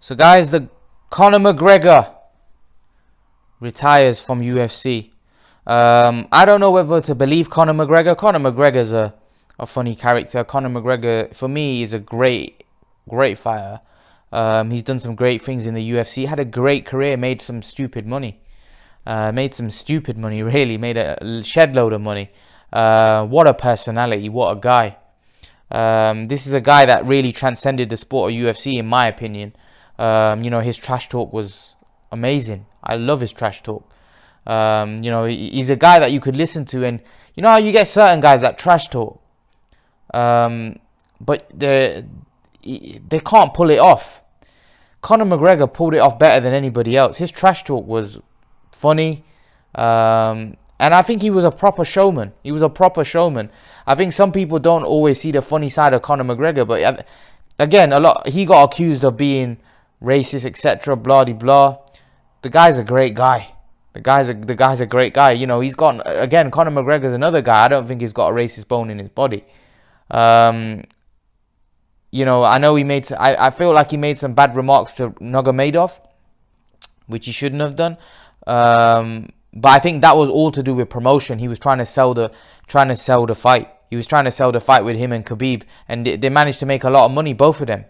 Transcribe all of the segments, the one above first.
So guys, the Conor McGregor retires from UFC. I don't know whether to believe Conor McGregor. Conor McGregor's a funny character. Conor McGregor, for me, is a great fighter. He's done some great things in the UFC. Had a great career. Made some stupid money. Really. Made a shed load of money. What a personality. What a guy. This is a guy that really transcended the sport of UFC, in my opinion. His trash talk was amazing. I love his trash talk. He's a guy that you could listen to, and you know how you get certain guys that trash talk, but they can't pull it off. Conor McGregor pulled it off better than anybody else. His trash talk was funny, and I think he was a proper showman. I think some people don't always see the funny side of Conor McGregor, but again, he got accused of being racist, etc. Blah de blah. The guy's a great guy. The guy's a great guy. He's got, again, Conor McGregor's another guy. I don't think he's got a racist bone in his body. I know I feel like he made some bad remarks to Nurmagomedov, which he shouldn't have done. But I think that was all to do with promotion. He was trying to sell the fight. He was trying to sell the fight with him and Khabib, and they managed to make a lot of money, both of them.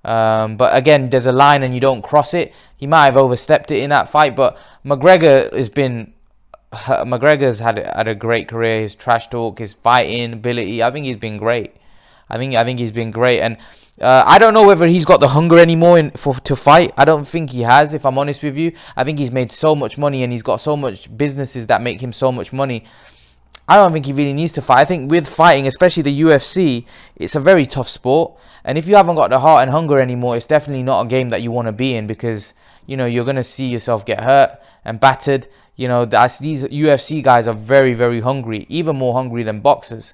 But again, there's a line and you don't cross it. He might have overstepped it in that fight, but McGregor's had a great career. His trash talk, his fighting ability, I think he's been great. I think he's been great, and I don't know whether he's got the hunger anymore to fight. I don't think he has, if I'm honest with you. I think he's made so much money and he's got so much businesses that make him so much money. I don't think he really needs to fight. I think with fighting, especially the UFC, it's a very tough sport. And if you haven't got the heart and hunger anymore, it's definitely not a game that you want to be in, because, you're going to see yourself get hurt and battered. These UFC guys are very, very hungry, even more hungry than boxers.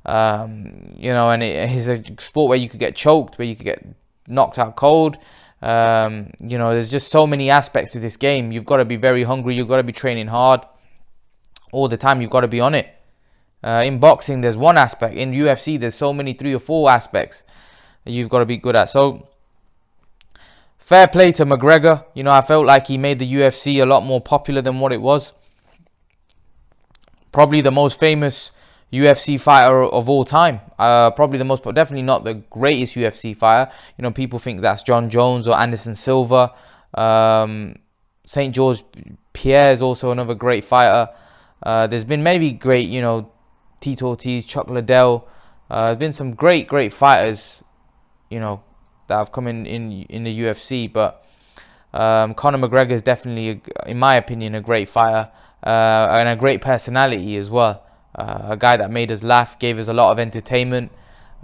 And it's a sport where you could get choked, where you could get knocked out cold. There's just so many aspects to this game. You've got to be very hungry. You've got to be training hard all the time. You've got to be on it. In boxing, there's one aspect. In UFC, there's so many 3 or 4 aspects that you've got to be good at. So, fair play to McGregor. I felt like he made the UFC a lot more popular than what it was. Probably the most famous UFC fighter of all time. Definitely not the greatest UFC fighter. People think that's John Jones or Anderson Silva. St. George Pierre is also another great fighter. There's been maybe great, Tito Ortiz, Chuck Liddell. There's been some great fighters, that have come in the UFC. But Conor McGregor is definitely, in my opinion, a great fighter and a great personality as well. A guy that made us laugh, gave us a lot of entertainment,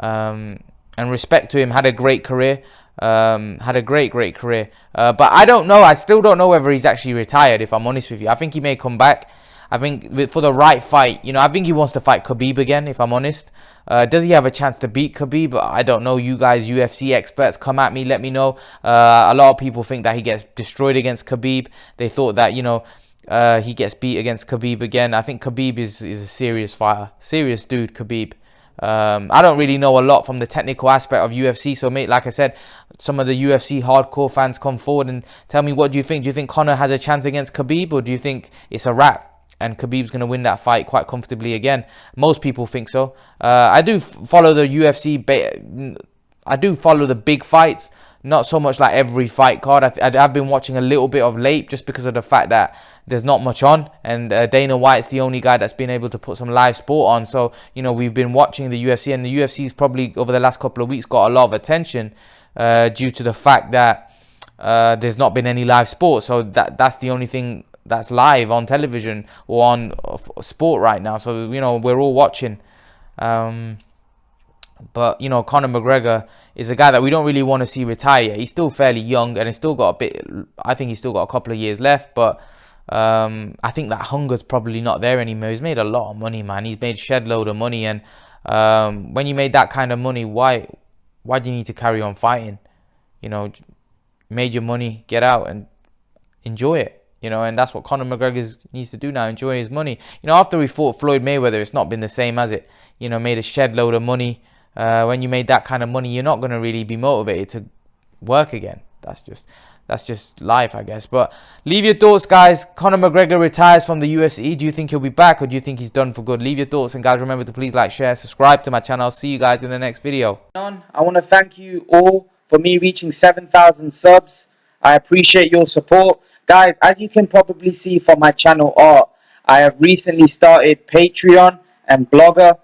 and respect to him. Had a great career. Had a great career. But I don't know. I still don't know whether he's actually retired, if I'm honest with you. I think he may come back. I think for the right fight, I think he wants to fight Khabib again, if I'm honest. Does he have a chance to beat Khabib? I don't know. You guys, UFC experts, come at me, let me know. A lot of people think that he gets destroyed against Khabib. They thought that, he gets beat against Khabib again. I think Khabib is a serious fighter. Serious dude, Khabib. I don't really know a lot from the technical aspect of UFC. So, mate, like I said, some of the UFC hardcore fans come forward and tell me, what do you think? Do you think Conor has a chance against Khabib, or do you think it's a wrap and Khabib's going to win that fight quite comfortably again? Most people think so. I do follow the UFC. I do follow the big fights. Not so much like every fight card. I've been watching a little bit of late, just because of the fact that there's not much on. And Dana White's the only guy that's been able to put some live sport on. So, we've been watching the UFC. And the UFC's probably, over the last couple of weeks, got a lot of attention due to the fact that there's not been any live sport. So that's the only thing that's live on television or on sport right now. So, we're all watching. But, Conor McGregor is a guy that we don't really want to see retire. He's still fairly young, and he's still got I think he's still got a couple of years left. But I think that hunger's probably not there anymore. He's made a lot of money, man. He's made shed load of money. And when you made that kind of money, why do you need to carry on fighting? Made your money, get out and enjoy it. And that's what Conor McGregor needs to do now, enjoy his money. After he fought Floyd Mayweather, it's not been the same, has it? Made a shed load of money. When you made that kind of money, you're not going to really be motivated to work again. that's just life, I guess. But leave your thoughts, guys. Conor McGregor retires from the UFC. Do you think he'll be back, or do you think he's done for good? Leave your thoughts, and guys, remember to please like, share, subscribe to my channel. I'll see you guys in the next video. I want to thank you all for me reaching 7,000 subs. I appreciate your support. Guys, as you can probably see from my channel art, I have recently started Patreon and Blogger.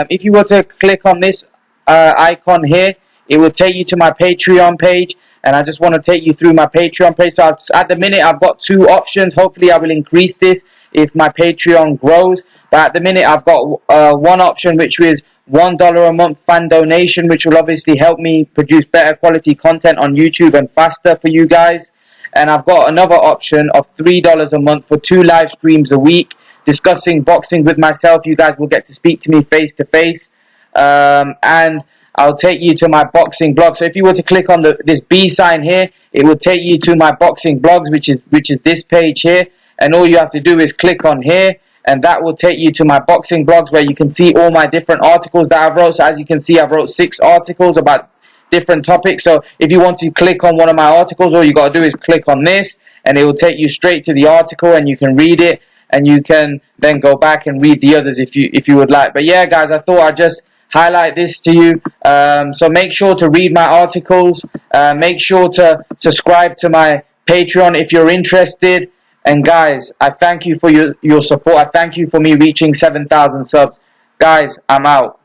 If you were to click on this icon here, it will take you to my Patreon page, and I just want to take you through my Patreon page. So at the minute, I've got 2 options. Hopefully, I will increase this if my Patreon grows. But at the minute, I've got one option, which is $1 a month fan donation, which will obviously help me produce better quality content on YouTube and faster for you guys. And I've got another option of $3 a month for 2 live streams a week discussing boxing with myself. You guys will get to speak to me face to face, and I'll take you to my boxing blog. So if you were to click on this B sign here, it will take you to my boxing blogs, which is this page here. And all you have to do is click on here, and that will take you to my boxing blogs, where you can see all my different articles that I've wrote. So as you can see, I've wrote 6 articles about different topics. So if you want to click on one of my articles, all you got to do is click on this, and it will take you straight to the article, and you can read it, and you can then go back and read the others if you would like. But yeah, guys, I thought I'd just highlight this to you. So make sure to read my articles. Make sure to subscribe to my Patreon if you're interested. And guys, I thank you for your support. I thank you for me reaching 7,000 subs. Guys, I'm out.